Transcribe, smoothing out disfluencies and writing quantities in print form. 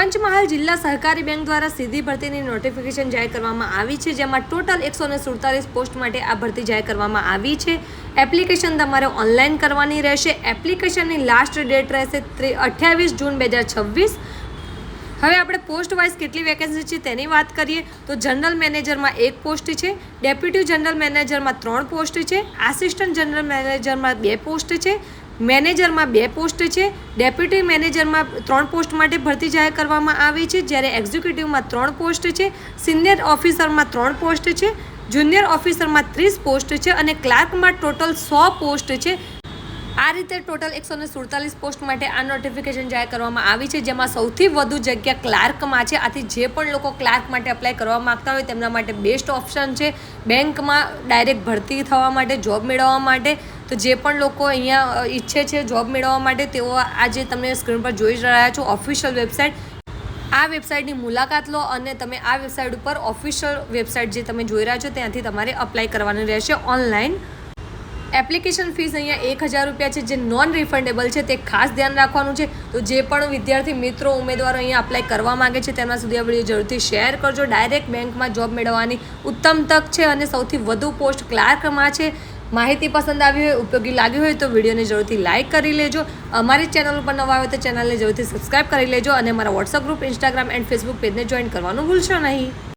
પંચમહાલ જિલ્લા સહકારી બેંક દ્વારા સીધી ભરતીની નોટિફિકેશન જાહેર કરવામાં આવી છે, જેમાં ટોટલ 147 પોસ્ટ માટે આ ભરતી જાહેર કરવામાં આવી છે। એપ્લિકેશન તમારે ઓનલાઈન કરવાની રહેશે। એપ્લિકેશનની લાસ્ટ ડેટ રહેશે 28 જૂન 2026। હવે આપણે પોસ્ટ વાઇઝ કેટલી વેકેન્સી છે તેની વાત કરીએ તો જનરલ મેનેજરમાં 1 પોસ્ટ છે, ડેપ્યુટી જનરલ મેનેજરમાં 3 પોસ્ટ છે, આસિસ્ટન્ટ જનરલ મેનેજરમાં 2 પોસ્ટ છે, મેનેજરમાં 2 પોસ્ટ છે, ડેપ્યુટી મેનેજરમાં 3 પોસ્ટ માટે ભરતી જાહેર કરવામાં આવી છે, જ્યારે એક્ઝિક્યુટિવમાં 3 પોસ્ટ છે, સિનિયર ઓફિસરમાં 3 પોસ્ટ છે, જુનિયર ઓફિસરમાં 30 પોસ્ટ છે અને ક્લાર્કમાં ટોટલ 100 પોસ્ટ છે। આ રીતે ટોટલ 147 પોસ્ટ માટે આ નોટિફિકેશન જાહેર કરવામાં આવી છે, જેમાં સૌથી વધુ જગ્યા ક્લાર્કમાં છે। આથી જે પણ લોકો ક્લાર્ક માટે અપ્લાય કરવા માગતા હોય તેમના માટે બેસ્ટ ઓપ્શન છે બેંકમાં ડાયરેક્ટ ભરતી થવા માટે, જોબ મેળવવા માટે। તો જે પણ લોકો અહીંયા ઈચ્છે છે જોબ મેળવવા માટે તેઓ આજે તમે સ્ક્રીન પર જોઈ રહ્યા છો ઓફિશિયલ વેબસાઇટ, આ વેબસાઇટની મુલાકાત લો અને તમે આ વેબસાઇટ ઉપર ઓફિશિયલ વેબસાઇટ જે તમે જોઈ રહ્યા છો ત્યાંથી તમારે અપ્લાય કરવાનું રહેશે ઓનલાઈન। એપ્લિકેશન ફીસ અહીંયા 1000 રૂપિયા છે, જે નોન રિફંડેબલ છે, તે ખાસ ધ્યાન રાખવાનું છે। તો જે પણ વિદ્યાર્થી મિત્રો ઉમેદવારો અહીંયા અપ્લાય કરવા માગે છે તેના સુધી આ વિડીયો જરૂરથી શેર કરજો। ડાયરેક્ટ બેંકમાં જોબ મેળવવાની ઉત્તમ તક છે અને સૌથી વધુ પોસ્ટ ક્લાર્કમાં છે। માહિતી પસંદ આવી હોય, ઉપયોગી લાગી હોય તો વિડીયોને જરૂરથી લાઇક કરી લેજો। અમારી ચેનલ ઉપર નવા આવે તો ચેનલને જરૂરથી સબસ્ક્રાઈબ કરી લેજો અને અમારા WhatsApp group, Instagram and Facebook પેજને જોઈન કરવાનું ભૂલશો નહીં।